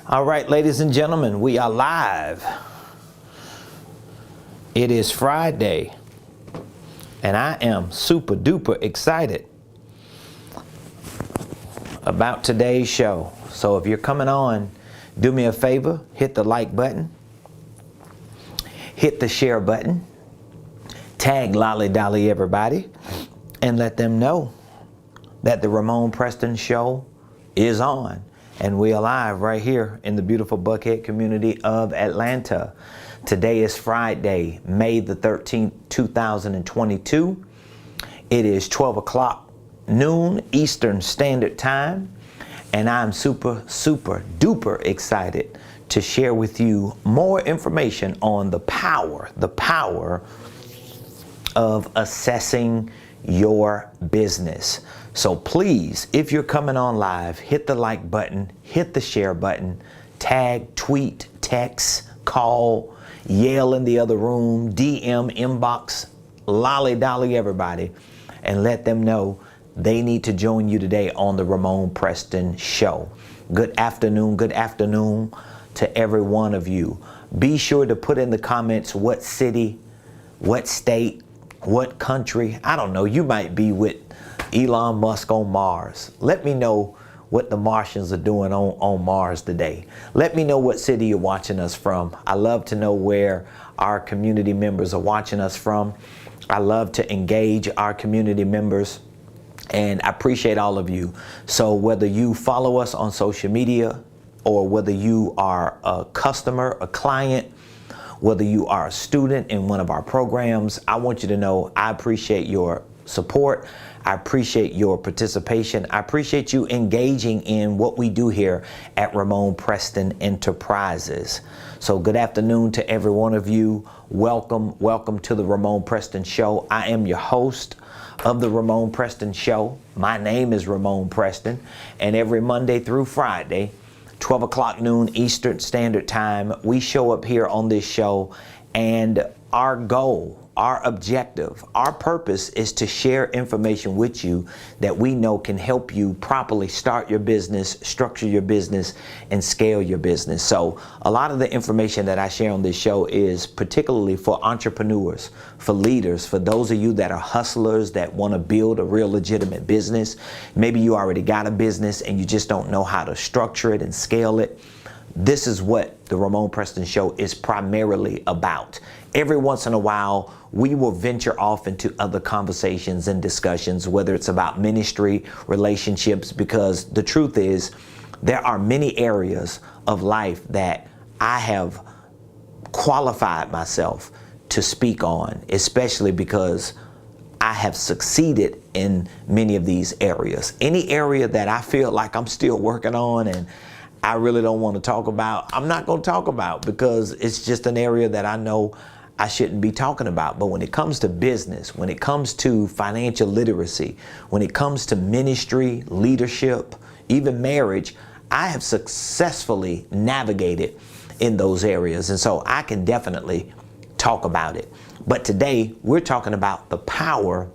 All right, ladies and gentlemen, we are live. It is Friday, and I am super duper excited about today's show. So if you're coming on, do me a favor, hit the like button, hit the share button, tag Lolly Dolly everybody, and let them know that the Ramon Preston Show is on. And we are live right here in the beautiful Buckhead community of Atlanta. Today is Friday, May the 13th, 2022. It is 12 o'clock noon Eastern Standard Time. And I'm super duper excited to share with you more information on the power of assessing your business. So please, if you're coming on live, hit the like button, hit the share button, tag, tweet, text, call, yell in the other room, DM, inbox, lolly dolly everybody, and let them know they need to join you today on the Ramon Preston Show. Good afternoon to every one of you. Be sure to put in the comments what city, what state, what country. I don't know, you might be with Elon Musk on Mars. Let me know what the Martians are doing on Mars today. Let me know what city you're watching us from. I love to know where our community members are watching us from. I love to engage our community members, and I appreciate all of you. So whether you follow us on social media, or whether you are a customer, a client, whether you are a student in one of our programs, I want you to know I appreciate your support. I appreciate your participation. I appreciate you engaging in what we do here at Ramon Preston Enterprises. So good afternoon to every one of you. Welcome to the Ramon Preston Show. I am your host of the Ramon Preston Show. My name is Ramon Preston, and every Monday through Friday, 12 o'clock noon Eastern Standard Time, we show up here on this show, and our goal, our objective, our purpose is to share information with you that we know can help you properly start your business, structure your business, and scale your business. So a lot of the information that I share on this show is particularly for entrepreneurs, for leaders, for those of you that are hustlers that want to build a real legitimate business. Maybe you already got a business and you just don't know how to structure it and scale it. This is what the Ramon Preston Show is primarily about. Every once in a while, we will venture off into other conversations and discussions, whether it's about ministry, relationships, because the truth is there are many areas of life that I have qualified myself to speak on, especially because I have succeeded in many of these areas. Any area that I feel like I'm still working on and I really don't want to talk about, I'm not going to talk about, because it's just an area that I know I shouldn't be talking about. But when it comes to business, when it comes to financial literacy, when it comes to ministry, leadership, even marriage, I have successfully navigated in those areas. And so I can definitely talk about it. But today we're talking about the power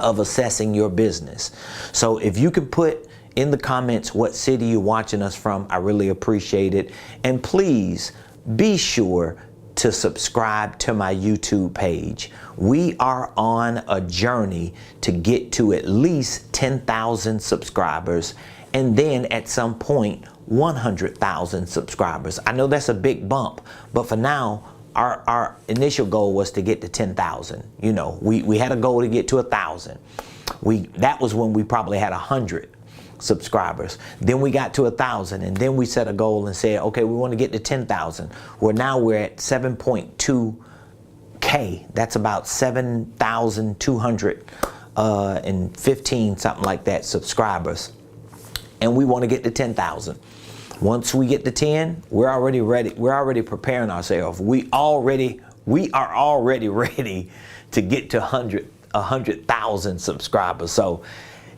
of assessing your business. So if you can put in the comments what city you're watching us from, I really appreciate it. And please be sure to subscribe to my YouTube page. We are on a journey to get to at least 10,000 subscribers, and then at some point 100,000 subscribers. I know that's a big bump, but for now our initial goal was to get to 10,000. You know, we had a goal to get to 1,000. That was when we probably had 100 subscribers. Then we got to 1,000, and then we set a goal and said, okay, we want to get to 10,000. Well, now we're at 7.2K. That's about 7,215, something like that, subscribers. And we want to get to 10,000. Once we get to 10, we're already ready. We're already preparing ourselves. We are already ready to get to 100,000 subscribers. So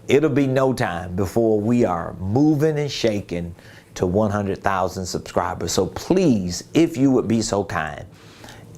it'll be no time before we are moving and shaking to 100,000 subscribers. So please, if you would be so kind,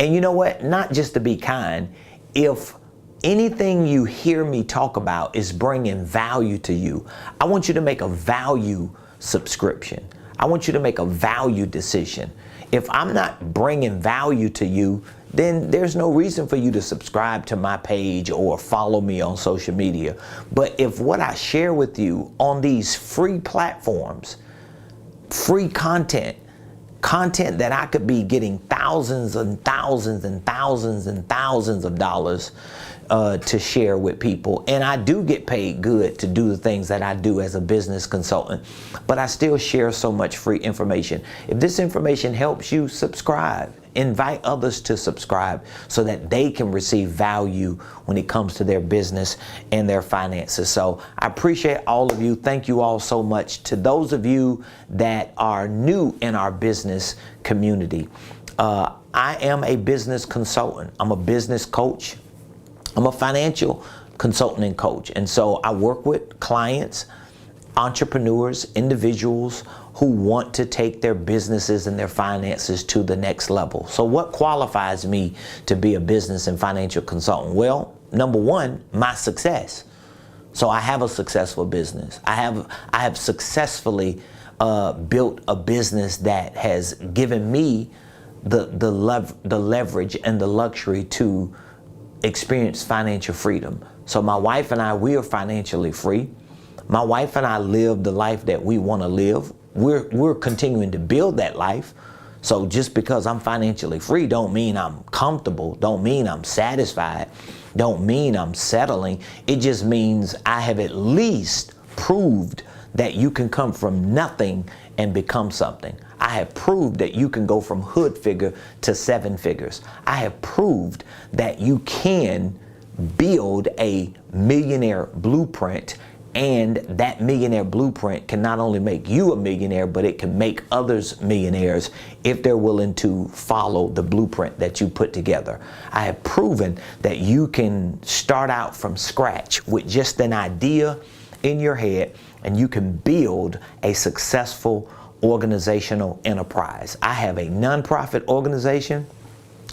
and you know what, not just to be kind, if anything you hear me talk about is bringing value to you, I want you to make a value subscription. I want you to make a value decision. If I'm not bringing value to you, then there's no reason for you to subscribe to my page or follow me on social media. But if what I share with you on these free platforms, free content that I could be getting thousands and thousands and thousands and thousands of dollars to share with people. And I do get paid good to do the things that I do as a business consultant, but I still share so much free information. If this information helps you, subscribe. Invite others to subscribe so that they can receive value when it comes to their business and their finances. So I appreciate all of you. Thank you all so much. To those of you that are new in our business community, I am a business consultant. I'm a business coach. I'm a financial consultant and coach. And so I work with clients, entrepreneurs, individuals who want to take their businesses and their finances to the next level. So what qualifies me to be a business and financial consultant? Well, number one, my success. So I have a successful business. I have successfully built a business that has given me the leverage and the luxury to experience financial freedom. So my wife and I, we are financially free. My wife and I live the life that we want to live. We're continuing to build that life. So just because I'm financially free don't mean I'm comfortable, don't mean I'm satisfied, don't mean I'm settling. It just means I have at least proved that you can come from nothing and become something. I have proved that you can go from hood figure to seven figures. I have proved that you can build a millionaire blueprint, and that millionaire blueprint can not only make you a millionaire, but it can make others millionaires if they're willing to follow the blueprint that you put together. I have proven that you can start out from scratch with just an idea in your head, and you can build a successful organizational enterprise. I have a nonprofit organization.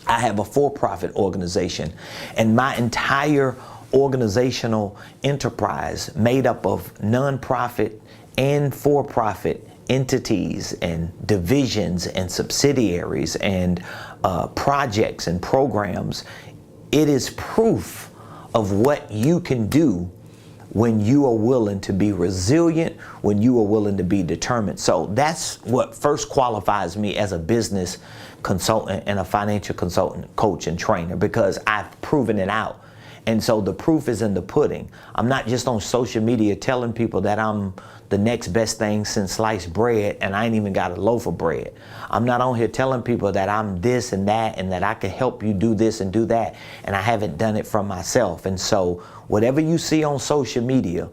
I have a for-profit organization, and my entire organizational enterprise made up of nonprofit and for-profit entities and divisions and subsidiaries and projects and programs. It is proof of what you can do when you are willing to be resilient, when you are willing to be determined. So that's what first qualifies me as a business consultant and a financial consultant, coach, and trainer, because I've proven it out. And so the proof is in the pudding. I'm not just on social media telling people that I'm the next best thing since sliced bread and I ain't even got a loaf of bread. I'm not on here telling people that I'm this and that I can help you do this and do that, and I haven't done it from myself. And so whatever you see on social media,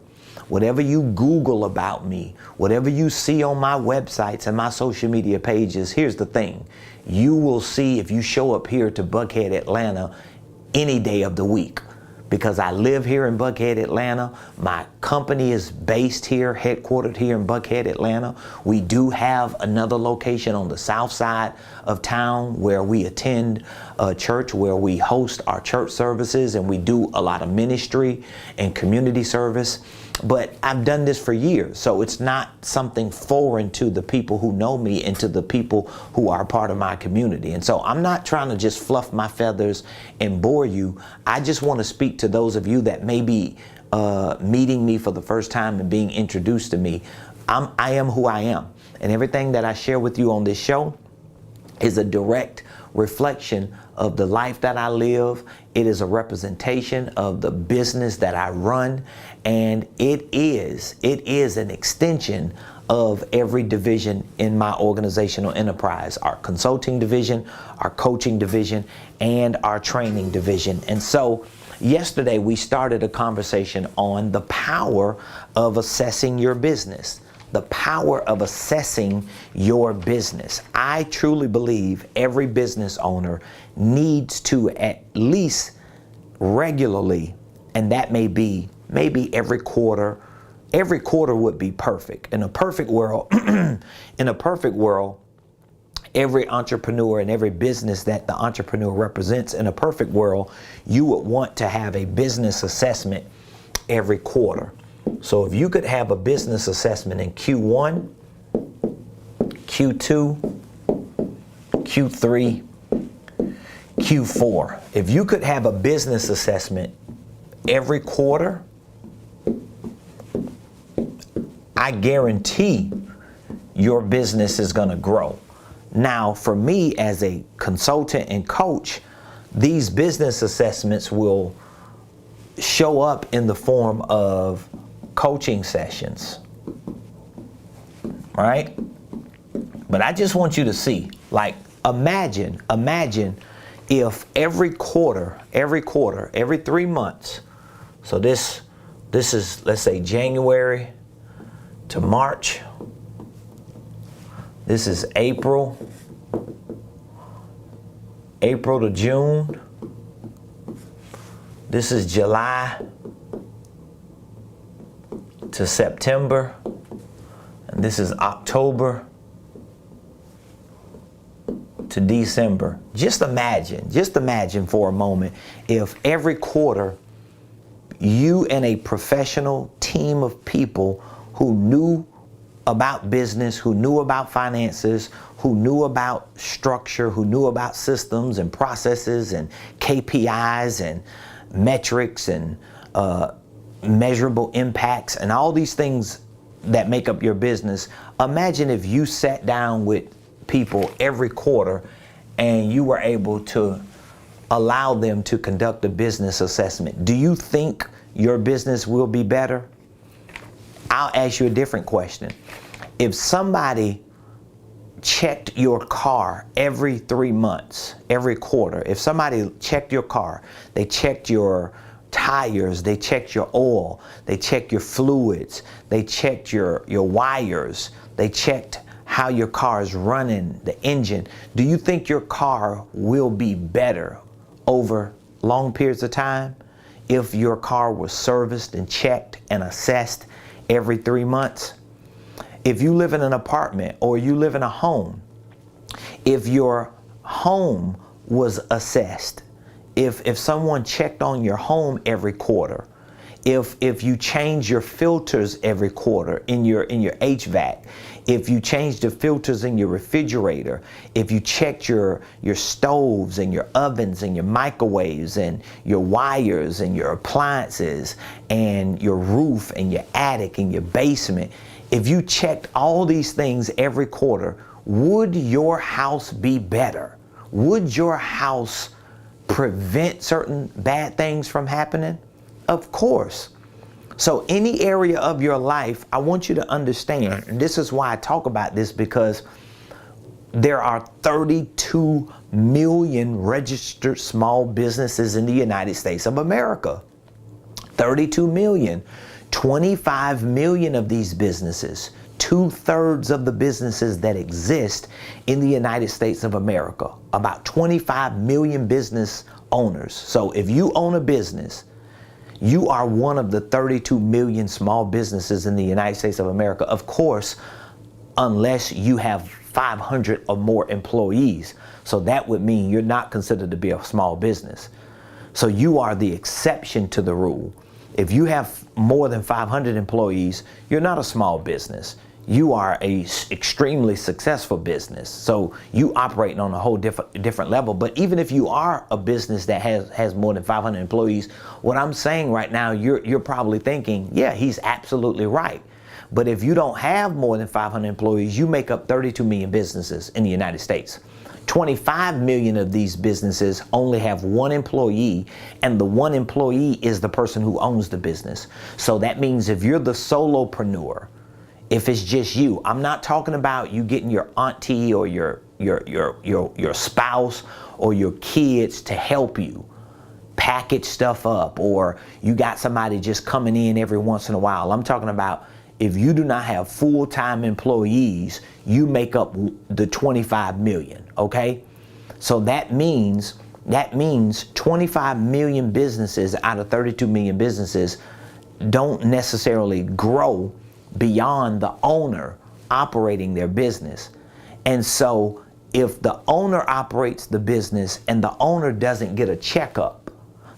whatever you Google about me, whatever you see on my websites and my social media pages, here's the thing. You will see if you show up here to Buckhead, Atlanta any day of the week. Because I live here in Buckhead, Atlanta. My company is based here, headquartered here in Buckhead, Atlanta. We do have another location on the south side of town where we attend a church, where we host our church services, and we do a lot of ministry and community service. But I've done this for years, so it's not something foreign to the people who know me and to the people who are part of my community. And so I'm not trying to just fluff my feathers and bore you. I just want to speak to those of you that may be meeting me for the first time and being introduced to me. I am who I am, and everything that I share with you on this show is a direct reflection of the life that I live. It is a representation of the business that I run, and it is an extension of every division in my organizational enterprise, our consulting division, our coaching division, and our training division. And so yesterday we started a conversation on the power of assessing your business. The power of assessing your business. I truly believe every business owner needs to at least regularly, and that may be maybe every quarter. Every quarter would be perfect. In a perfect world, every entrepreneur and every business that the entrepreneur represents, in a perfect world, you would want to have a business assessment every quarter. So if you could have a business assessment in Q1, Q2, Q3, Q4. If you could have a business assessment every quarter, I guarantee your business is going to grow. Now, for me as a consultant and coach, these business assessments will show up in the form of coaching sessions, right? But I just want you to see, like, imagine if every quarter, every 3 months, so this is, let's say, January to March, this is April to June, this is July to September, and this is October to December. Just imagine for a moment if every quarter you and a professional team of people who knew about business, who knew about finances, who knew about structure, who knew about systems and processes and KPIs and metrics and measurable impacts and all these things that make up your business. Imagine if you sat down with people every quarter and you were able to allow them to conduct a business assessment. Do you think your business will be better? I'll ask you a different question. If somebody checked your car every 3 months, every quarter, if somebody checked your car, they checked your tires, they checked your oil, they checked your fluids, they checked your wires, they checked how your car is running, the engine, do you think your car will be better over long periods of time if your car was serviced and checked and assessed every 3 months? If you live in an apartment or you live in a home, if your home was assessed, if someone checked on your home every quarter, if you change your filters every quarter in your HVAC, if you change the filters in your refrigerator, if you checked your stoves and your ovens and your microwaves and your wires and your appliances and your roof and your attic and your basement, if you checked all these things every quarter, would your house be better? Would your house prevent certain bad things from happening? Of course. So any area of your life, I want you to understand, and this is why I talk about this, because there are 32 million registered small businesses in the United States of America. 32 million. 25 million of these businesses, 2/3 of the businesses that exist in the United States of America, about 25 million business owners. So if you own a business, you are one of the 32 million small businesses in the United States of America. Of course, unless you have 500 or more employees. So that would mean you're not considered to be a small business. So you are the exception to the rule. If you have more than 500 employees, you're not a small business. You are a extremely successful business. So you operating on a whole different level. But even if you are a business that has more than 500 employees, what I'm saying right now, you're probably thinking, yeah, he's absolutely right. But if you don't have more than 500 employees, you make up 32 million businesses in the United States. 25 million of these businesses only have one employee, and the one employee is the person who owns the business. So that means if you're the solopreneur, if it's just you, I'm not talking about you getting your auntie or your spouse or your kids to help you package stuff up, or you got somebody just coming in every once in a while. I'm talking about if you do not have full-time employees, you make up the 25 million, okay? So that means 25 million businesses out of 32 million businesses don't necessarily grow beyond the owner operating their business. And so if the owner operates the business and the owner doesn't get a checkup,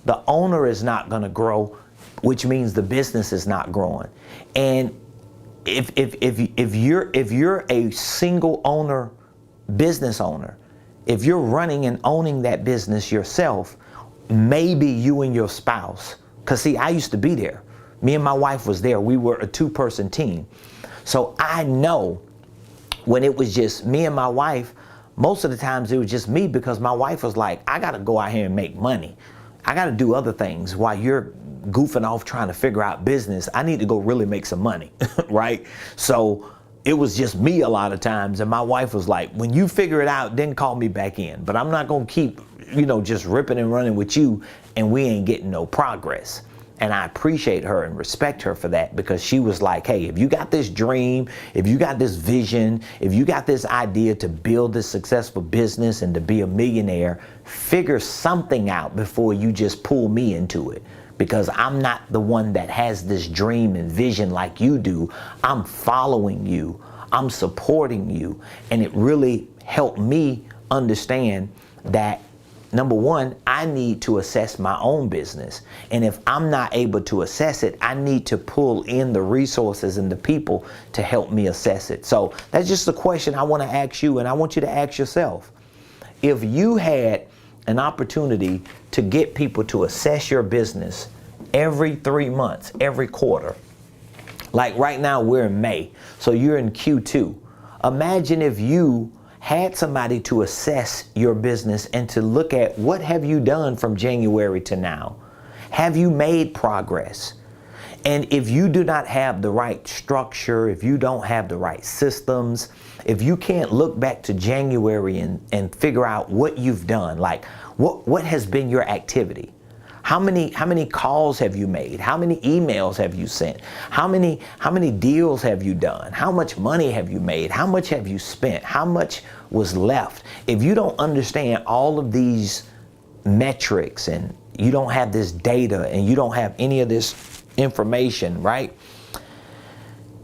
the owner is not going to grow, which means the business is not growing. And if you're a single owner business owner, if you're running and owning that business yourself, maybe you and your spouse, because see, I used to be there. Me and my wife was there. We were a two-person team. So I know when it was just me and my wife, most of the times it was just me, because my wife was like, I got to go out here and make money. I got to do other things while you're goofing off trying to figure out business. I need to go really make some money, right? So it was just me a lot of times. And my wife was like, when you figure it out, then call me back in. But I'm not going to keep, just ripping and running with you and we ain't getting no progress. And I appreciate her and respect her for that, because she was like, hey, if you got this dream, if you got this vision, if you got this idea to build this successful business and to be a millionaire, figure something out before you just pull me into it. Because I'm not the one that has this dream and vision like you do. I'm following you. I'm supporting you. And it really helped me understand that, number one, I need to assess my own business. And if I'm not able to assess it, I need to pull in the resources and the people to help me assess it. So that's just a question I want to ask you, and I want you to ask yourself. If you had an opportunity to get people to assess your business every 3 months, every quarter, like right now we're in May, so you're in Q2. Imagine if you had somebody to assess your business and to look at what have you done from January to now. Have you made progress? And if you do not have the right structure, if you don't have the right systems, if you can't look back to January and figure out what you've done, like what has been your activity? How many calls have you made? How many emails have you sent? How many deals have you done? How much money have you made? How much have you spent? How much was left? If you don't understand all of these metrics, and you don't have this data, and you don't have any of this information, right?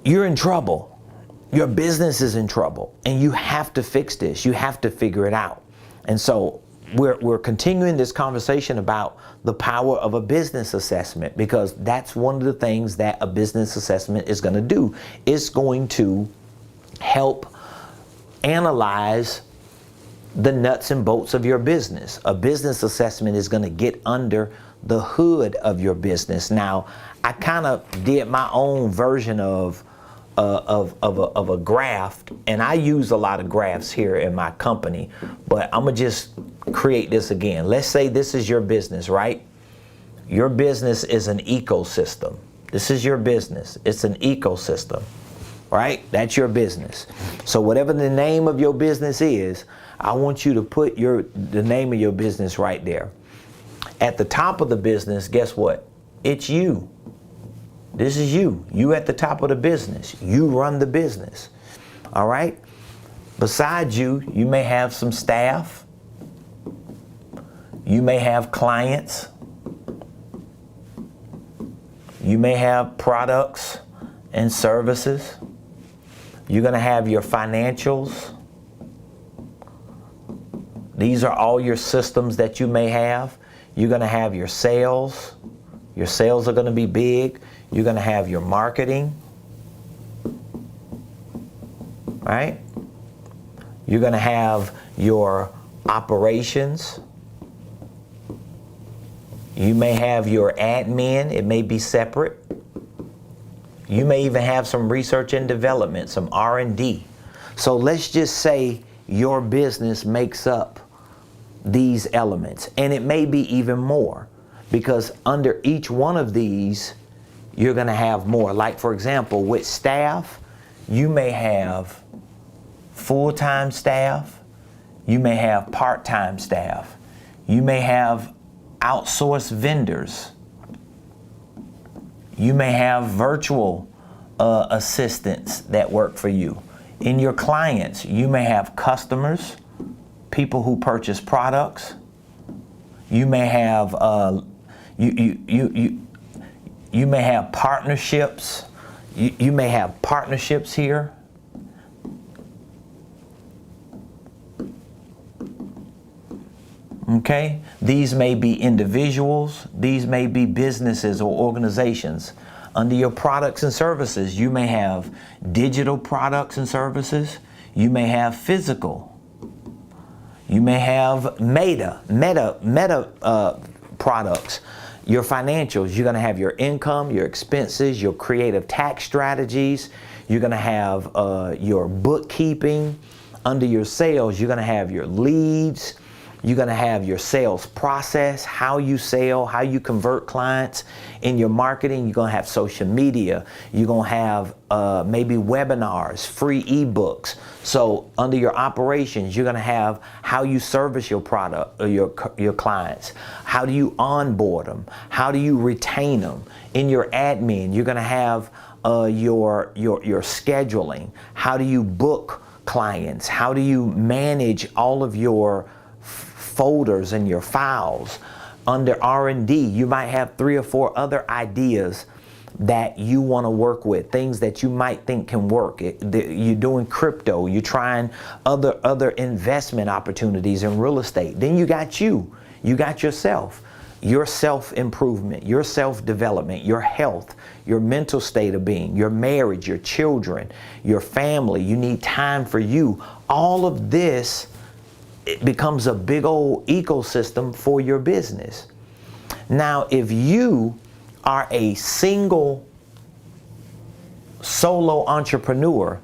You're in trouble. Your business is in trouble, and you have to fix this. You have to figure it out. And so we're continuing this conversation about the power of a business assessment, because that's one of the things that a business assessment is going to do. It's going to help analyze the nuts and bolts of your business. A business assessment is going to get under the hood of your business. Now, I kind of did my own version of a graph, and I use a lot of graphs here in my company, but I'm gonna just create this again. Let's say this is your business, right? Your business is an ecosystem. This is your business. It's an ecosystem, right? That's your business. So whatever the name of your business is, I want you to put the name of your business right there. At the top of the business, guess what? It's you. This is you. You at the top of the business. You run the business. All right? Besides you, you may have some staff. You may have clients. You may have products and services. You're going to have your financials. These are all your systems that you may have. You're going to have your sales. Your sales are going to be big. You're going to have your marketing, right? You're going to have your operations. You may have your admin. It may be separate. You may even have some research and development, some R&D. So let's just say your business makes up these elements, and it may be even more, because under each one of these, you're going to have more. Like, for example, with staff, you may have full-time staff. You may have part-time staff. You may have outsourced vendors. You may have virtual assistants that work for you. In your clients, you may have customers, people who purchase products. You may have you may have partnerships. You may have partnerships here. Okay? These may be individuals. These may be businesses or organizations. Under your products and services, you may have digital products and services. You may have physical. You may have meta products. Your financials, you're going to have your income, your expenses, your creative tax strategies. You're going to have your bookkeeping. Under your sales, you're going to have your leads. You're going to have your sales process, how you sell, how you convert clients. In your marketing, you're going to have social media. You're going to have maybe webinars, free ebooks. So under your operations, you're going to have how you service your product or your clients. How do you onboard them? How do you retain them? In your admin, you're going to have your scheduling. How do you book clients? How do you manage all of your folders and your files? Under R&D, you might have 3 or 4 other ideas that you want to work with, things that you might think can work. You're doing crypto, you're trying other investment opportunities in real estate. Then you got yourself, your self-improvement, your self-development, your health, your mental state of being, your marriage, your children, your family. You need time for you. All of this, it becomes a big old ecosystem for your business. Now, if you are a single solo entrepreneur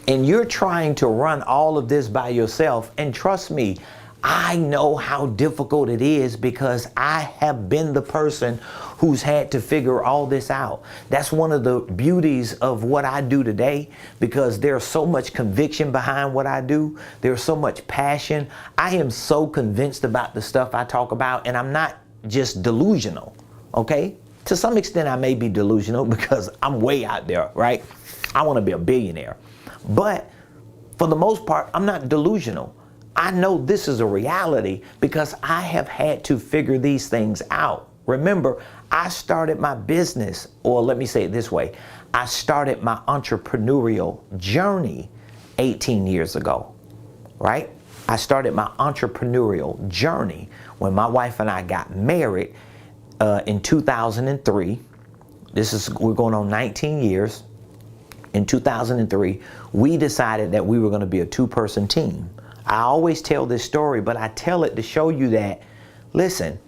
and you're trying to run all of this by yourself, and trust me, I know how difficult it is because I have been the person who's had to figure all this out. That's one of the beauties of what I do today, because there's so much conviction behind what I do. There's so much passion. I am so convinced about the stuff I talk about, and I'm not just delusional, okay? To some extent, I may be delusional because I'm way out there, right? I want to be a billionaire. But for the most part, I'm not delusional. I know this is a reality because I have had to figure these things out. Remember, I started my business, or let me say it this way, I started my entrepreneurial journey 18 years ago, right? I started my entrepreneurial journey when my wife and I got married in 2003. We're going on 19 years. In 2003, we decided that we were going to be a 2-person team. I always tell this story, but I tell it to show you that, listen,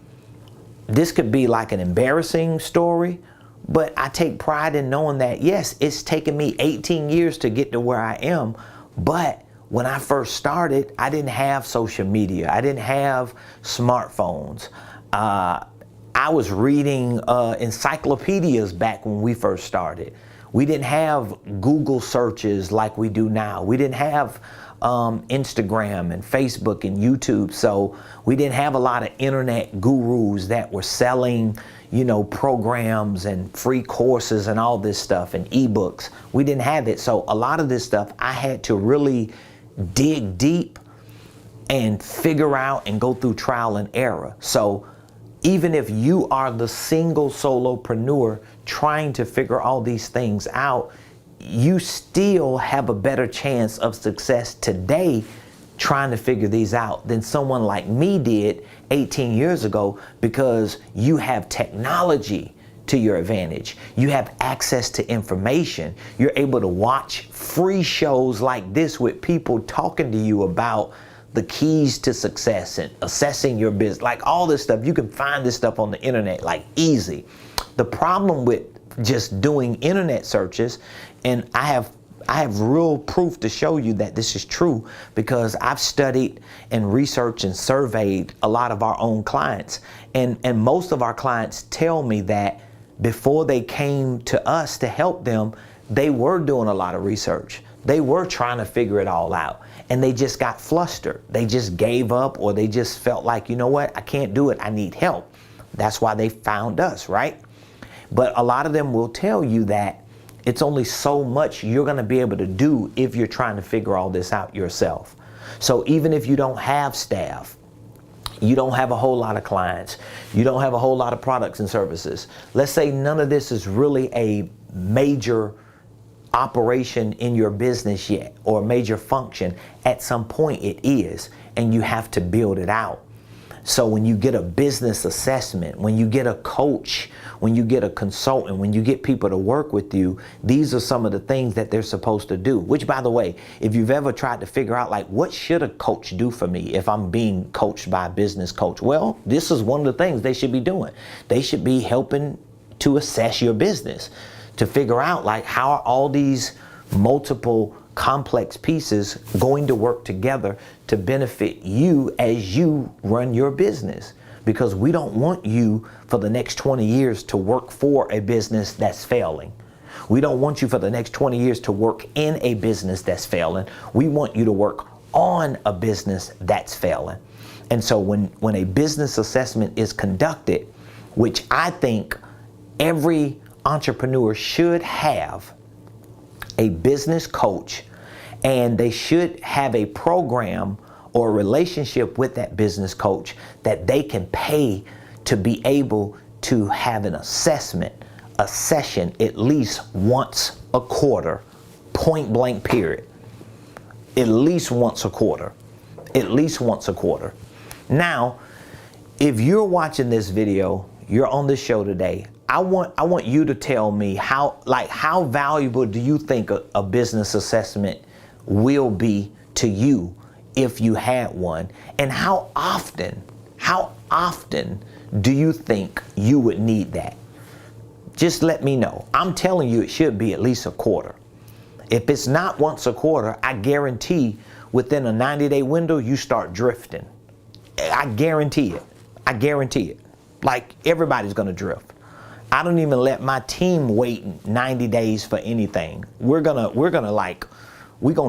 this could be like an embarrassing story, but I take pride in knowing that, yes, it's taken me 18 years to get to where I am, but when I first started, I didn't have social media. I didn't have smartphones. I was reading encyclopedias back when we first started. We didn't have Google searches like we do now. We didn't have Instagram and Facebook and YouTube. So we didn't have a lot of internet gurus that were selling, programs and free courses and all this stuff and ebooks. We didn't have it. So a lot of this stuff I had to really dig deep and figure out and go through trial and error. So even if you are the single solopreneur trying to figure all these things out, you still have a better chance of success today trying to figure these out than someone like me did 18 years ago, because you have technology to your advantage. You have access to information. You're able to watch free shows like this with people talking to you about the keys to success and assessing your business, like all this stuff. You can find this stuff on the internet like easy. The problem with just doing internet searches, and I have real proof to show you that this is true, because I've studied and researched and surveyed a lot of our own clients, and most of our clients tell me that before they came to us to help them, they were doing a lot of research. They were trying to figure it all out, and they just got flustered. They just gave up, or they just felt like, you know what, I can't do it, I need help. That's why they found us, right? But a lot of them will tell you that it's only so much you're going to be able to do if you're trying to figure all this out yourself. So even if you don't have staff, you don't have a whole lot of clients, you don't have a whole lot of products and services, let's say none of this is really a major operation in your business yet, or a major function, at some point it is, and you have to build it out. So when you get a business assessment, when you get a coach, when you get a consultant, when you get people to work with you, these are some of the things that they're supposed to do. Which, by the way, if you've ever tried to figure out, like, what should a coach do for me if I'm being coached by a business coach? Well, this is one of the things they should be doing. They should be helping to assess your business, to figure out, like, how are all these multiple complex pieces going to work together to benefit you as you run your business. Because we don't want you for the next 20 years to work for a business that's failing. We don't want you for the next 20 years to work in a business that's failing. We want you to work on a business that's failing. And so when a business assessment is conducted, which I think every entrepreneur should have a business coach, and they should have a program or a relationship with that business coach that they can pay to be able to have an assessment, a session at least once a quarter, point blank period. At least once a quarter. At least once a quarter. Now, if you're watching this video, you're on this show today, I want you to tell me how valuable do you think a business assessment will be to you if you had one, and how often do you think you would need that? Just let me know. I'm telling you, it should be at least a quarter. If it's not once a quarter, I guarantee within a 90-day window, you start drifting. I guarantee it. I guarantee it. Like, everybody's gonna drift. I don't even let my team wait 90 days for anything. We're gonna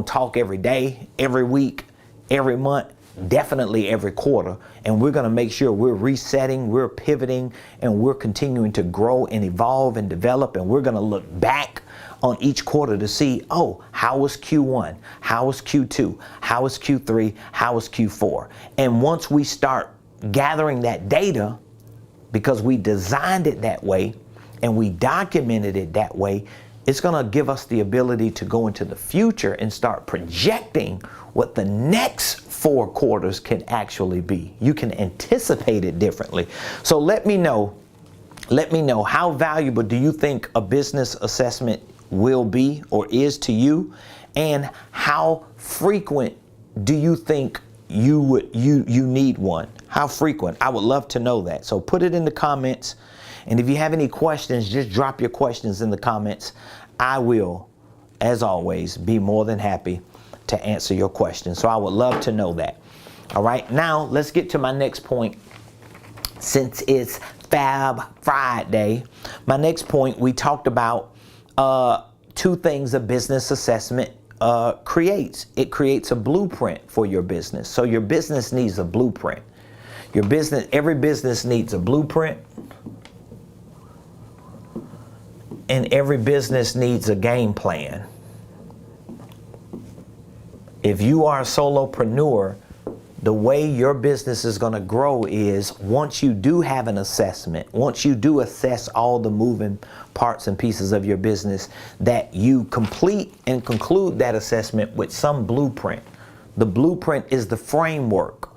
talk every day, every week, every month, definitely every quarter. And we're gonna make sure we're resetting, we're pivoting, and we're continuing to grow and evolve and develop. And we're gonna look back on each quarter to see, oh, how was Q1? How was Q2? How was Q3? How was Q4? And once we start gathering that data, because we designed it that way and we documented it that way, it's gonna give us the ability to go into the future and start projecting what the next 4 quarters can actually be. You can anticipate it differently. So let me know how valuable do you think a business assessment will be or is to you, and how frequent do you think you need one? How frequent? I would love to know that. So put it in the comments. And if you have any questions, just drop your questions in the comments. I will, as always, be more than happy to answer your questions. So I would love to know that. All right, now let's get to my next point. Since it's Fab Friday, my next point, we talked about 2 things a business assessment creates. It creates a blueprint for your business. So your business needs a blueprint. Every business needs a blueprint, and every business needs a game plan. If you are a solopreneur, the way your business is going to grow is once you do have an assessment, once you do assess all the moving parts and pieces of your business, that you complete and conclude that assessment with some blueprint. The blueprint is the framework.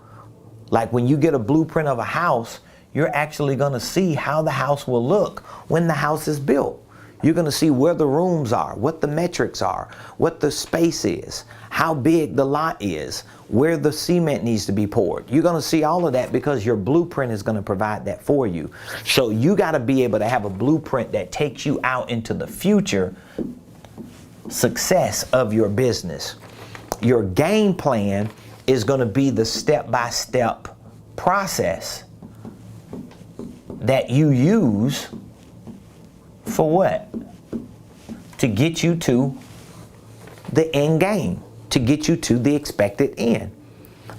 Like when you get a blueprint of a house, you're actually going to see how the house will look when the house is built. You're going to see where the rooms are, what the metrics are, what the space is, how big the lot is, where the cement needs to be poured. You're going to see all of that because your blueprint is going to provide that for you. So you got to be able to have a blueprint that takes you out into the future success of your business. Your game plan is going to be the step-by-step process that you use for what? To get you to the end game, to get you to the expected end.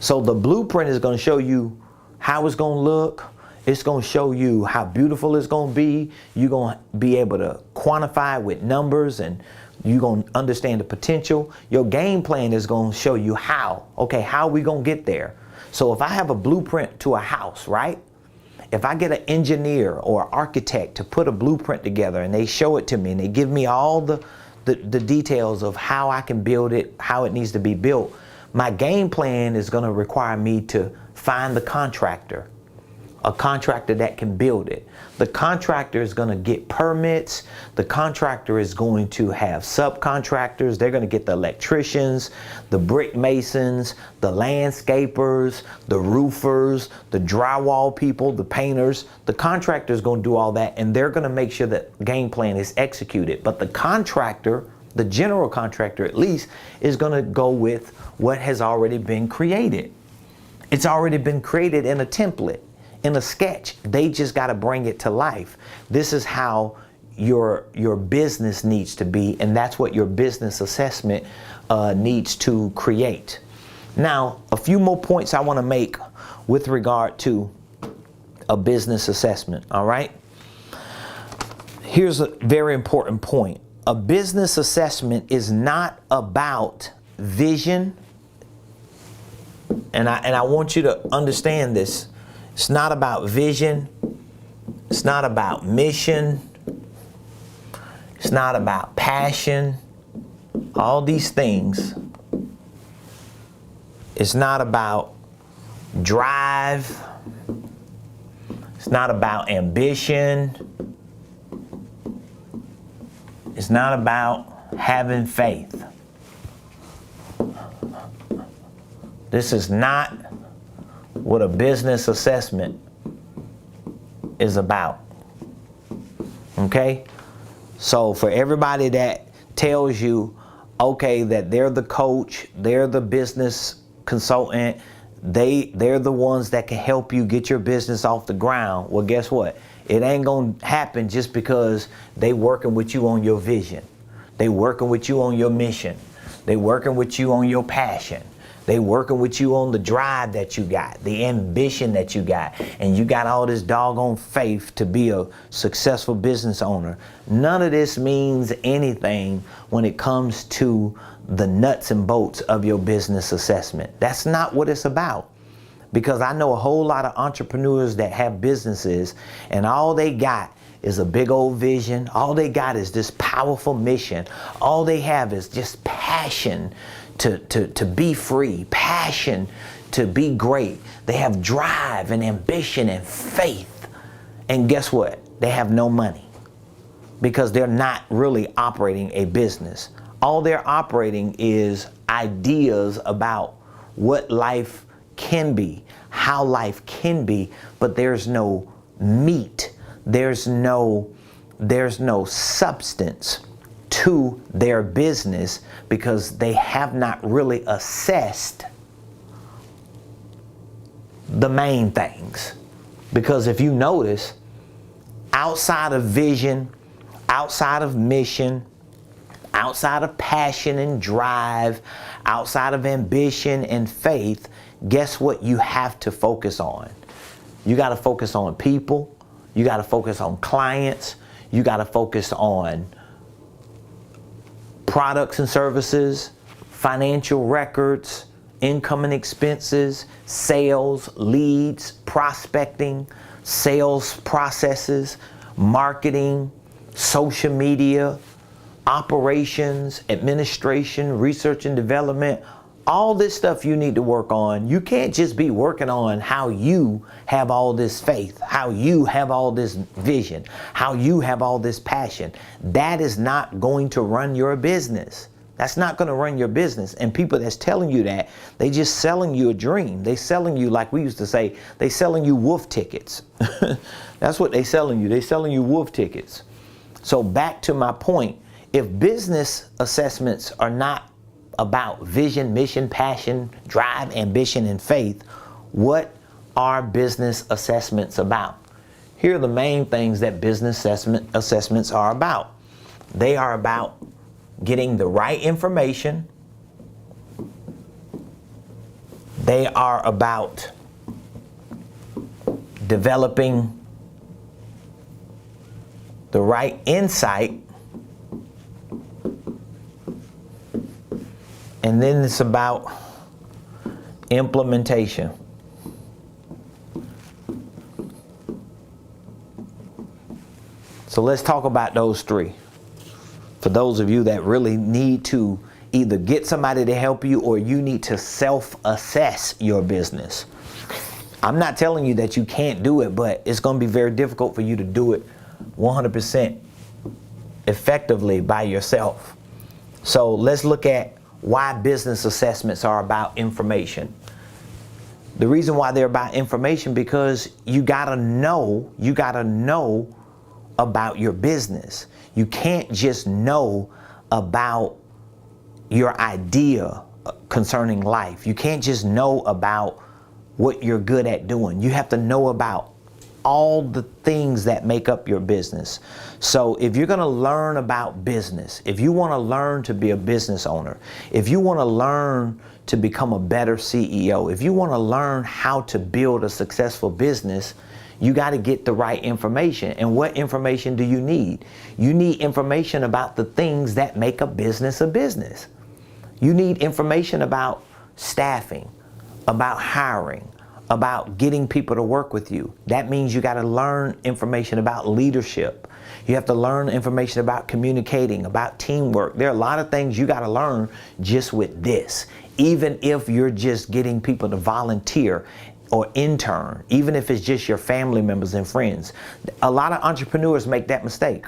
So the blueprint is going to show you how it's going to look. It's going to show you how beautiful it's going to be. You're going to be able to quantify with numbers, and you're going to understand the potential. Your game plan is going to show you how. Okay, how are we going to get there? So if I have a blueprint to a house, right? If I get an engineer or architect to put a blueprint together and they show it to me and they give me all the details of how I can build it, how it needs to be built, my game plan is going to require me to find the contractor, a contractor that can build it. The contractor is going to get permits. The contractor is going to have subcontractors. They're going to get the electricians, the brick masons, the landscapers, the roofers, the drywall people, the painters. The contractor is going to do all that, and they're going to make sure that game plan is executed. But the contractor, the general contractor at least, is going to go with what has already been created. It's already been created in a template, in a sketch. They just got to bring it to life. This is how your business needs to be, and that's what your business assessment needs to create. Now, a few more points I want to make with regard to a business assessment, all right? Here's a very important point. A business assessment is not about vision, and I want you to understand this. It's not about vision. It's not about mission. It's not about passion. All these things. It's not about drive. It's not about ambition. It's not about having faith. This is not what a business assessment is about. Okay? So for everybody that tells you, okay, that they're the coach, they're the business consultant, they're the ones that can help you get your business off the ground. Well, guess what? It ain't gonna happen just because they working with you on your vision. They working with you on your mission. They working with you on your passion. They working with you on the drive that you got, the ambition that you got, and you got all this doggone faith to be a successful business owner. None of this means anything when it comes to the nuts and bolts of your business assessment. That's not what it's about. Because I know a whole lot of entrepreneurs that have businesses, and all they got is a big old vision. All they got is this powerful mission. All they have is just passion to be free, passion to be great. They have drive and ambition and faith. And guess what? They have no money because they're not really operating a business. All they're operating is ideas about what life can be, how life can be, but there's no meat. There's no substance to their business because they have not really assessed the main things. Because if you notice, outside of vision, outside of mission, outside of passion and drive, outside of ambition and faith, guess what you have to focus on? You got to focus on people. You got to focus on clients. You got to focus on products and services, financial records, income and expenses, sales, leads, prospecting, sales processes, marketing, social media, operations, administration, research and development. All this stuff you need to work on. You can't just be working on how you have all this faith, how you have all this vision, how you have all this passion. That is not going to run your business. That's not going to run your business. And people that's telling you that, they just selling you a dream. They selling you, like we used to say, they selling you wolf tickets. That's what they selling you. They selling you wolf tickets. So back to my point, if business assessments are not about vision, mission, passion, drive, ambition, and faith, what are business assessments about? Here are the main things that business assessments are about. They are about getting the right information. They are about developing the right insight. And then it's about implementation. So let's talk about those three. For those of you that really need to either get somebody to help you or you need to self-assess your business. I'm not telling you that you can't do it, but it's going to be very difficult for you to do it 100% effectively by yourself. So let's look at why business assessments are about information. The reason why they're about information, because you gotta know about your business. You can't just know about your idea concerning life. You can't just know about what you're good at doing. You have to know about all the things that make up your business. So if you're gonna learn about business, if you wanna learn to be a business owner, if you wanna learn to become a better CEO, if you wanna learn how to build a successful business, you gotta get the right information. And what information do you need? You need information about the things that make a business a business. You need information about staffing, about hiring, about getting people to work with you. That means you got to learn information about leadership. You have to learn information about communicating, about teamwork. There are a lot of things you got to learn just with this. Even if you're just getting people to volunteer or intern, even if it's just your family members and friends. A lot of entrepreneurs make that mistake.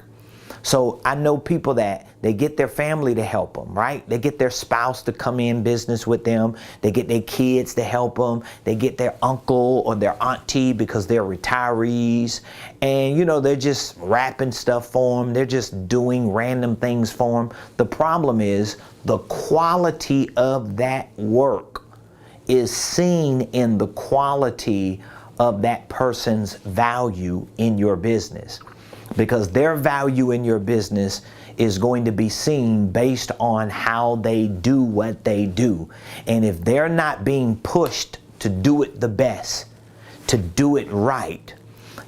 So I know people that they get their family to help them, right? They get their spouse to come in business with them. They get their kids to help them. They get their uncle or their auntie because they're retirees. And, you know, they're just wrapping stuff for them. They're just doing random things for them. The problem is the quality of that work is seen in the quality of that person's value in your business. Because their value in your business is going to be seen based on how they do what they do. And if they're not being pushed to do it the best, to do it right,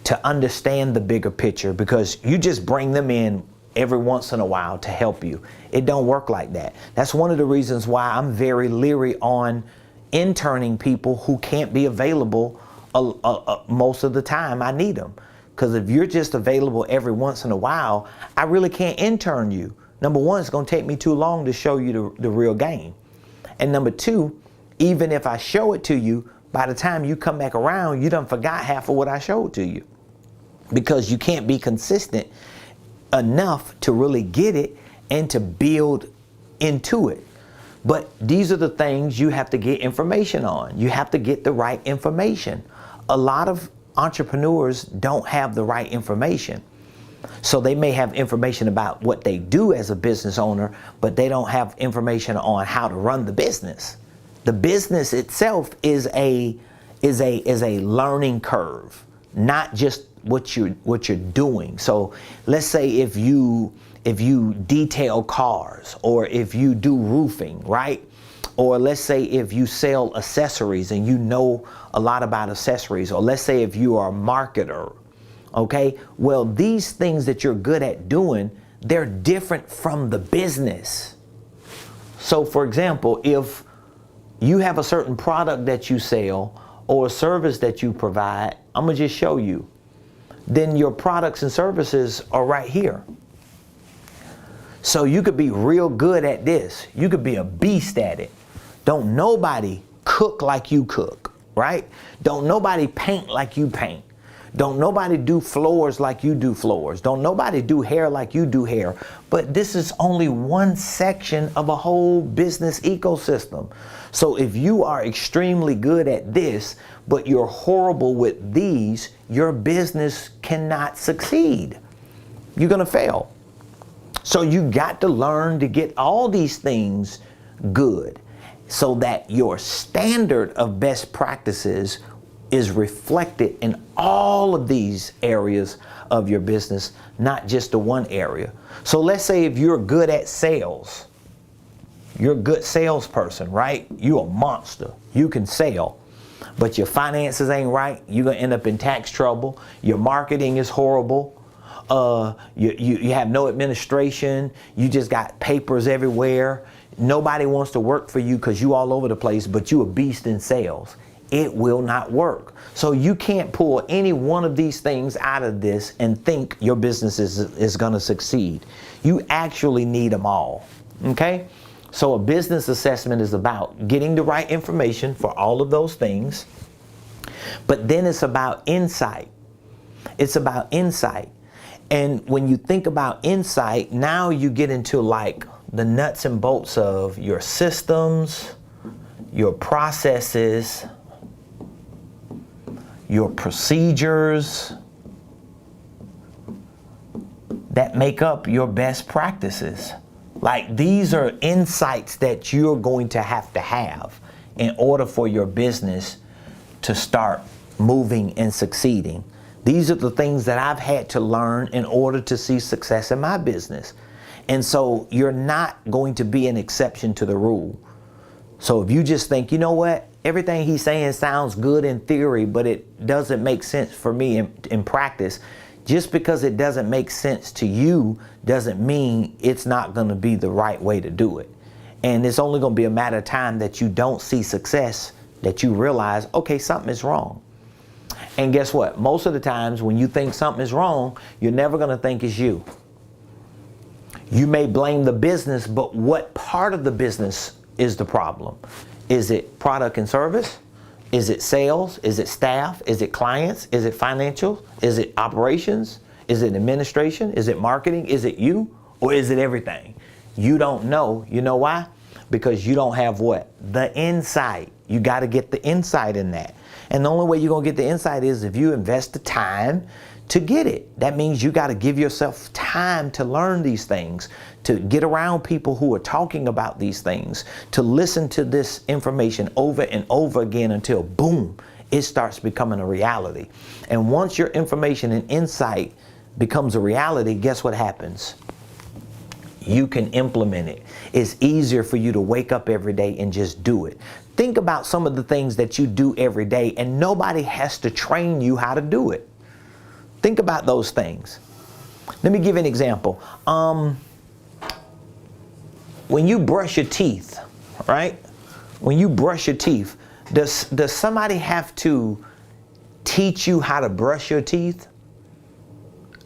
to understand the bigger picture, because you just bring them in every once in a while to help you. It don't work like that. That's one of the reasons why I'm very leery on interning people who can't be available most of the time I need them. Because if you're just available every once in a while, I really can't intern you. Number one, it's going to take me too long to show you the real game. And number two, even if I show it to you, by the time you come back around, you done forgot half of what I showed to you. Because you can't be consistent enough to really get it and to build into it. But these are the things you have to get information on. You have to get the right information. A lot of entrepreneurs don't have the right information. So they may have information about what they do as a business owner, but they don't have information on how to run the business. The business itself is a learning curve, not just what you're doing. So let's say if you detail cars, or if you do roofing, right? Or let's say if you sell accessories and you know a lot about accessories, or let's say if you are a marketer, okay? Well, these things that you're good at doing, they're different from the business. So for example, if you have a certain product that you sell or a service that you provide, I'm gonna just show you. Then your products and services are right here. So you could be real good at this. You could be a beast at it. Don't nobody cook like you cook, right? Don't nobody paint like you paint. Don't nobody do floors like you do floors. Don't nobody do hair like you do hair. But this is only one section of a whole business ecosystem. So if you are extremely good at this, but you're horrible with these, your business cannot succeed. You're gonna fail. So you got to learn to get all these things good, so that your standard of best practices is reflected in all of these areas of your business, not just the one area. So let's say if you're good at sales, you're a good salesperson, right? You're a monster. You can sell, but your finances ain't right. You're gonna end up in tax trouble. Your marketing is horrible. You have no administration. You just got papers everywhere. Nobody wants to work for you because you all over the place, but you a beast in sales. It will not work. So you can't pull any one of these things out of this and think your business is going to succeed. You actually need them all. Okay? So a business assessment is about getting the right information for all of those things, But then it's about insight. It's about insight. And when you think about insight, now you get into like the nuts and bolts of your systems, your processes, your procedures that make up your best practices. Like, these are insights that you're going to have in order for your business to start moving and succeeding. These are the things that I've had to learn in order to see success in my business. And so you're not going to be an exception to the rule. So if you just think, you know what, everything he's saying sounds good in theory, but it doesn't make sense for me in practice, just because it doesn't make sense to you doesn't mean it's not going to be the right way to do it. And it's only going to be a matter of time that you don't see success, that you realize, okay, something is wrong. And guess what? Most of the times when you think something is wrong, you're never going to think it's you. You may blame the business, but what part of the business is the problem? Is it product and service? Is it sales? Is it staff? Is it clients? Is it financial? Is it operations? Is it administration? Is it marketing? Is it you? Or is it everything? You don't know. You know why? Because you don't have what? The insight. You got to get the insight in that. And the only way you're going to get the insight is if you invest the time to get it. That means you got to give yourself time to learn these things, to get around people who are talking about these things, to listen to this information over and over again until boom, it starts becoming a reality. And once your information and insight becomes a reality, guess what happens? You can implement it. It's easier for you to wake up every day and just do it. Think about some of the things that you do every day and nobody has to train you how to do it. Think about those things. Let me give you an example. When you brush your teeth, right? When you brush your teeth, does somebody have to teach you how to brush your teeth?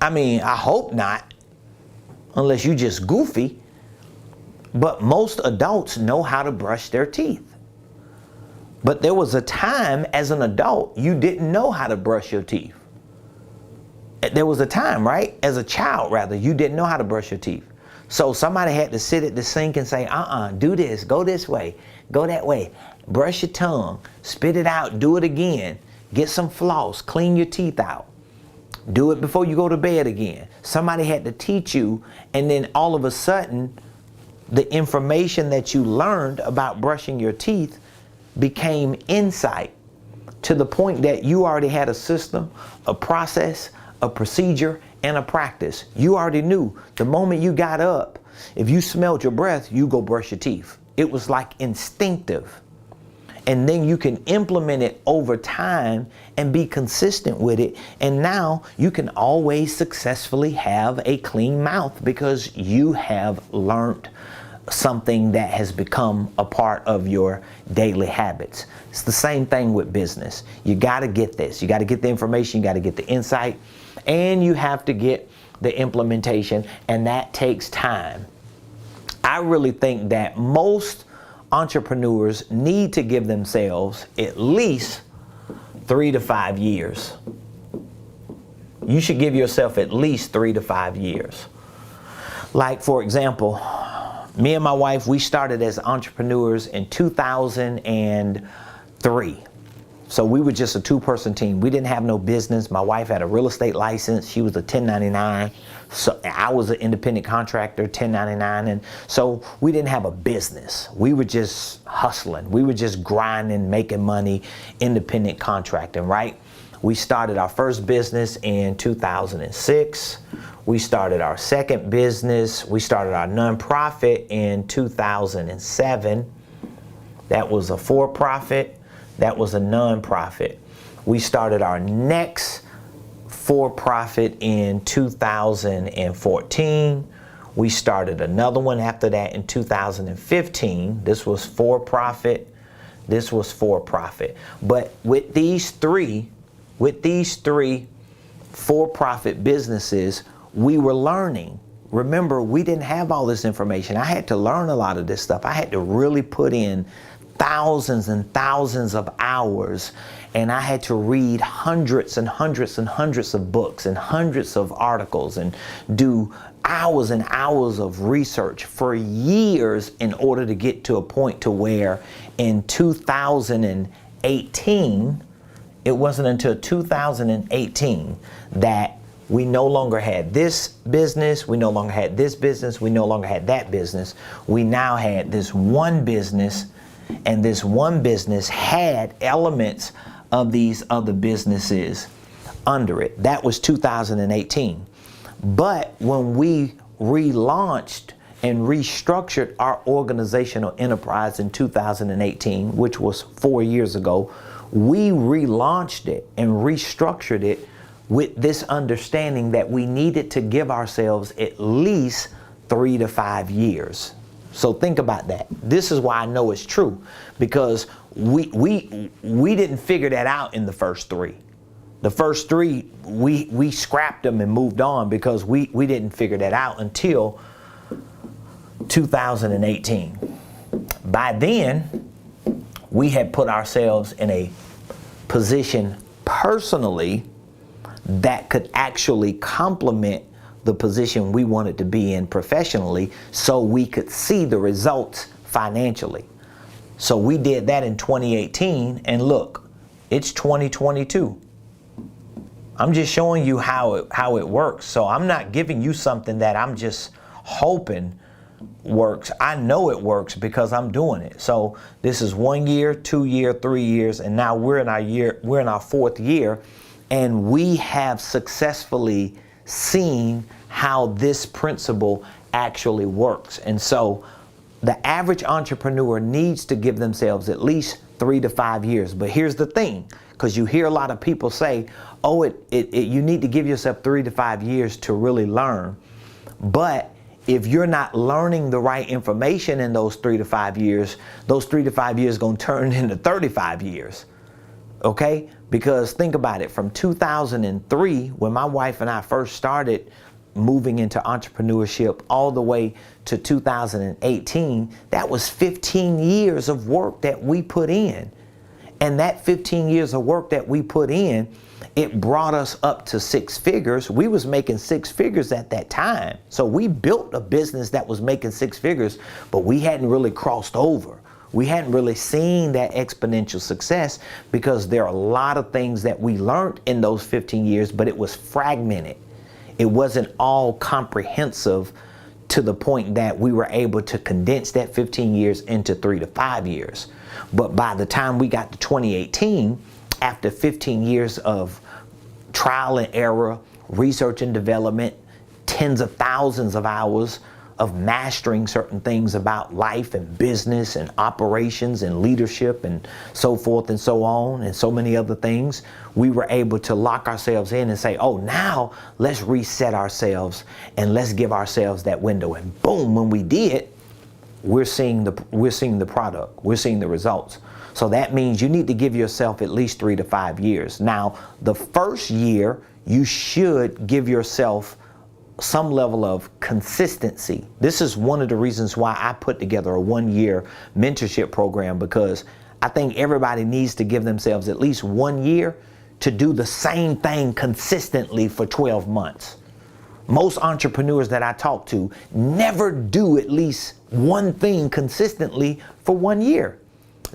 I mean, I hope not, unless you just goofy. But most adults know how to brush their teeth. But there was a time as an adult you didn't know how to brush your teeth. There was a time, right? As a child, rather, you didn't know how to brush your teeth. So somebody had to sit at the sink and say, do this, go this way, go that way. Brush your tongue, spit it out, do it again. Get some floss, clean your teeth out. Do it before you go to bed again. Somebody had to teach you, and then all of a sudden, the information that you learned about brushing your teeth became insight to the point that you already had a system, a process, a procedure, and a practice. You already knew the moment you got up, if you smelled your breath, you go brush your teeth. It was like instinctive. And then you can implement it over time and be consistent with it. And now you can always successfully have a clean mouth because you have learned something that has become a part of your daily habits. It's the same thing with business. You got to get this. You got to get the information. You got to get the insight. And you have to get the implementation. And that takes time. I really think that most entrepreneurs need to give themselves at least 3 to 5 years. You should give yourself at least 3 to 5 years. Like, for example, me and my wife, we started as entrepreneurs in 2003. So we were just a two-person team. We didn't have no business. My wife had a real estate license. She was a 1099. So I was an independent contractor, 1099. And so we didn't have a business. We were just hustling. We were just grinding, making money, independent contracting, right? We started our first business in 2006. We started our second business. We started our nonprofit in 2007. That was a for-profit. That was a nonprofit. We started our next for-profit in 2014. We started another one after that in 2015. This was for-profit. This was for-profit. But with these three for-profit businesses, we were learning. Remember, we didn't have all this information. I had to learn a lot of this stuff. I had to really put in thousands and thousands of hours, and I had to read hundreds and hundreds and hundreds of books and hundreds of articles and do hours and hours of research for years in order to get to a point to where in 2018, it wasn't until 2018 that we no longer had this business, we no longer had this business, we no longer had that business. We now had this one business, and this one business had elements of these other businesses under it. That was 2018. But when we relaunched and restructured our organizational enterprise in 2018, which was 4 years ago, we relaunched it and restructured it with this understanding that we needed to give ourselves at least 3 to 5 years. So think about that. This is why I know it's true, because we didn't figure that out in the first 3. The first 3, we scrapped them and moved on because we didn't figure that out until 2018. By then, we had put ourselves in a position personally that could actually complement the position we wanted to be in professionally, so we could see the results financially. So we did that in 2018, and look, it's 2022. I'm just showing you how it works. So I'm not giving you something that I'm just hoping works. I know it works because I'm doing it. So this is 1 year, 2 year, 3 years, and now we're in our 4th year, and we have successfully seen how this principle actually works. And so the average entrepreneur needs to give themselves at least 3 to 5 years. But here's the thing, because you hear a lot of people say, oh, you need to give yourself 3 to 5 years to really learn. But if you're not learning the right information in those 3 to 5 years, those 3 to 5 years going to turn into 35 years. Okay? Because think about it, from 2003, when my wife and I first started moving into entrepreneurship, all the way to 2018, that was 15 years of work that we put in. And that 15 years of work that we put in, it brought us up to 6 figures. We was making 6 figures at that time. So we built a business that was making 6 figures, but we hadn't really crossed over. We hadn't really seen that exponential success because there are a lot of things that we learned in those 15 years, but it was fragmented. It wasn't all comprehensive to the point that we were able to condense that 15 years into 3 to 5 years. But by the time we got to 2018, after 15 years of trial and error, research and development, tens of thousands of hours of mastering certain things about life and business and operations and leadership and so forth and so on and so many other things, we were able to lock ourselves in and say, oh, now let's reset ourselves and let's give ourselves that window. And boom, when we did, we're seeing the product, we're seeing the results. So that means you need to give yourself at least 3 to 5 years. Now, the first year, you should give yourself some level of consistency. This is one of the reasons why I put together a 1-year mentorship program, because I think everybody needs to give themselves at least 1 year to do the same thing consistently for 12 months. Most entrepreneurs that I talk to never do at least one thing consistently for 1 year.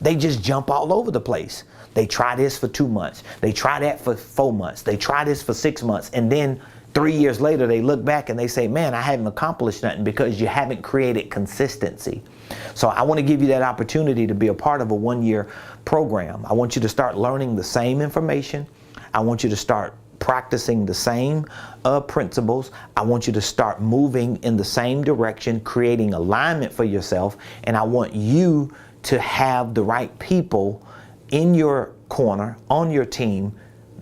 They just jump all over the place. They try this for 2 months. They try that for 4 months. They try this for 6 months. And then 3 years later, they look back and they say, man, I haven't accomplished nothing because you haven't created consistency. So I want to give you that opportunity to be a part of a 1-year program. I want you to start learning the same information. I want you to start practicing the same principles. I want you to start moving in the same direction, creating alignment for yourself. And I want you to have the right people in your corner, on your team,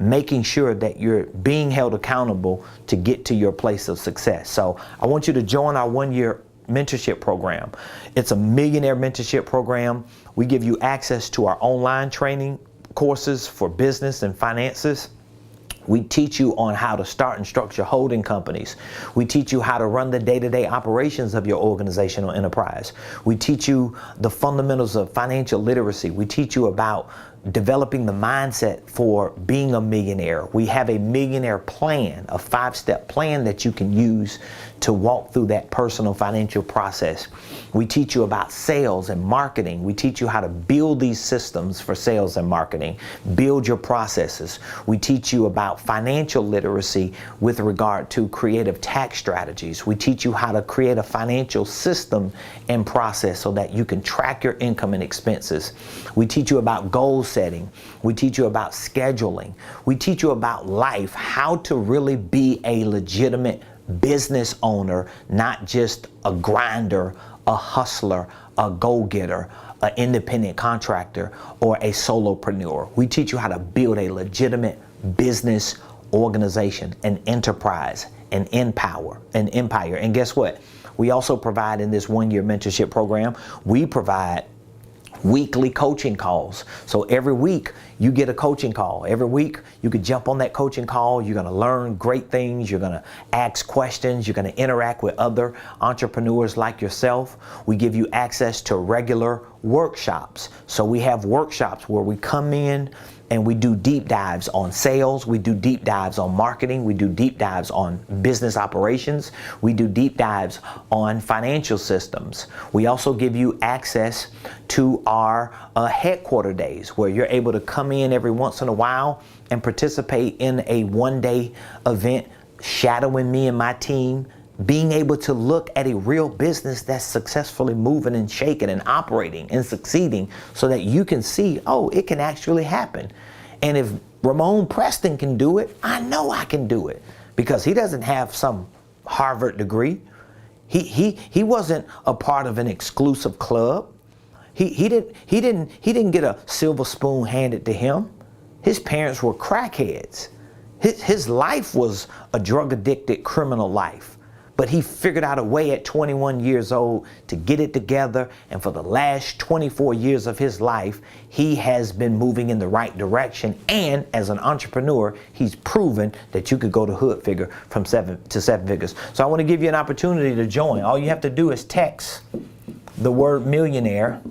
making sure that you're being held accountable to get to your place of success. So I want you to join our 1-year mentorship program. It's a millionaire mentorship program. We give you access to our online training courses for business and finances. We teach you on how to start and structure holding companies. We teach you how to run the day-to-day operations of your organizational enterprise. We teach you the fundamentals of financial literacy. We teach you about developing the mindset for being a millionaire. We have a millionaire plan, a 5-step plan that you can use to walk through that personal financial process. We teach you about sales and marketing. We teach you how to build these systems for sales and marketing, build your processes. We teach you about financial literacy with regard to creative tax strategies. We teach you how to create a financial system and process so that you can track your income and expenses. We teach you about goal setting. We teach you about scheduling. We teach you about life, how to really be a legitimate business owner, not just a grinder, a hustler, a go-getter, an independent contractor, or a solopreneur. We teach you how to build a legitimate business organization, an enterprise, an empire. And guess what? We also provide in this one-year mentorship program, we provide weekly coaching calls. So every week you get a coaching call. Every week you could jump on that coaching call. You're going to learn great things. You're going to ask questions. You're going to interact with other entrepreneurs like yourself. We give you access to regular workshops. So we have workshops where we come in and we do deep dives on sales. We do deep dives on marketing. We do deep dives on business operations. We do deep dives on financial systems. We also give you access to our headquarter days where you're able to come in every once in a while and participate in a one-day event, shadowing me and my team, being able to look at a real business that's successfully moving and shaking and operating and succeeding so that you can see, oh, it can actually happen. And if Ramon Preston can do it, I know I can do it, because he doesn't have some Harvard degree. He wasn't a part of an exclusive club. He didn't get a silver spoon handed to him. His parents were crackheads. His life was a drug-addicted criminal life. But he figured out a way at 21 years old to get it together. And for the last 24 years of his life, he has been moving in the right direction. And as an entrepreneur, he's proven that you could go to hood figure from 7 to 7 figures. So I want to give you an opportunity to join. All you have to do is text the word millionaire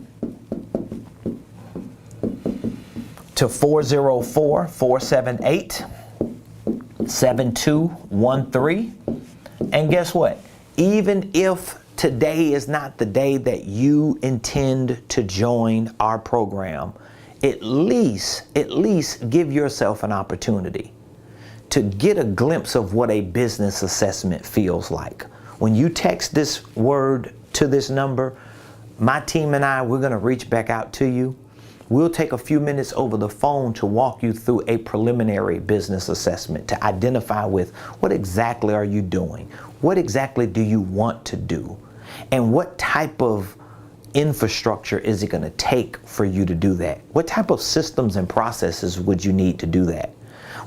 to 404-478-7213. And guess what? Even if today is not the day that you intend to join our program, at least give yourself an opportunity to get a glimpse of what a business assessment feels like. When you text this word to this number, my team and I, we're going to reach back out to you. We'll take a few minutes over the phone to walk you through a preliminary business assessment to identify with what exactly are you doing? What exactly do you want to do? And what type of infrastructure is it going to take for you to do that? What type of systems and processes would you need to do that?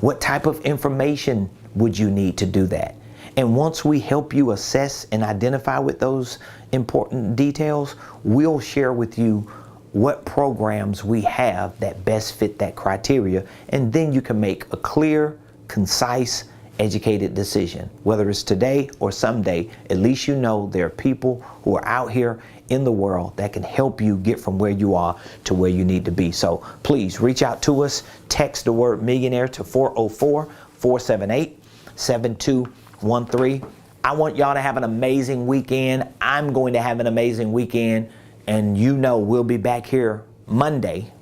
What type of information would you need to do that? And once we help you assess and identify with those important details, we'll share with you what programs we have that best fit that criteria, and then you can make a clear, concise, educated decision. Whether it's today or someday, at least you know there are people who are out here in the world that can help you get from where you are to where you need to be. So please reach out to us. Text the word millionaire to 404-478-7213. I want y'all to have an amazing weekend. I'm going to have an amazing weekend. And you know we'll be back here Monday,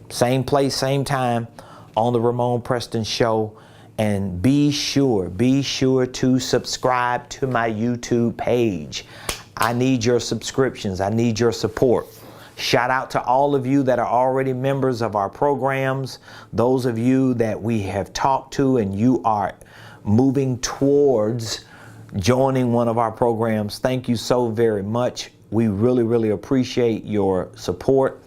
same place, same time, on the Ramon Preston Show. And be sure to subscribe to my YouTube page. I need your subscriptions. I need your support. Shout out to all of you that are already members of our programs. Those of you that we have talked to and you are moving towards joining one of our programs. Thank you so very much. We really appreciate your support.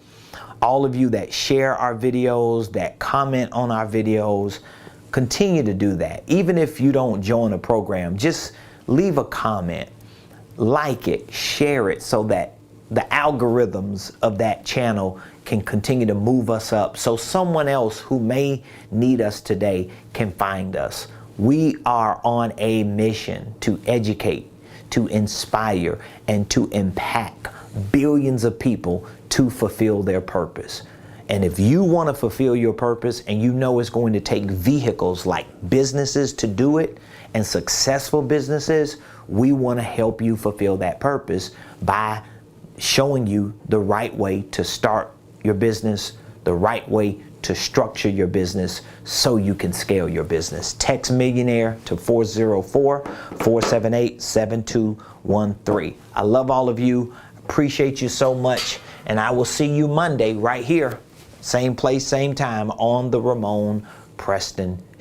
All of you that share our videos, that comment on our videos, continue to do that. Even if you don't join a program, just leave a comment, like it, share it, so that the algorithms of that channel can continue to move us up so someone else who may need us today can find us. We are on a mission to educate, to inspire, and to impact billions of people to fulfill their purpose. And if you want to fulfill your purpose and you know it's going to take vehicles like businesses to do it and successful businesses, we want to help you fulfill that purpose by showing you the right way to start your business, the right way to structure your business so you can scale your business. Text Millionaire to 404-478-7213. I love all of you. Appreciate you so much. And I will see you Monday right here. Same place, same time on the Ramon Preston Show.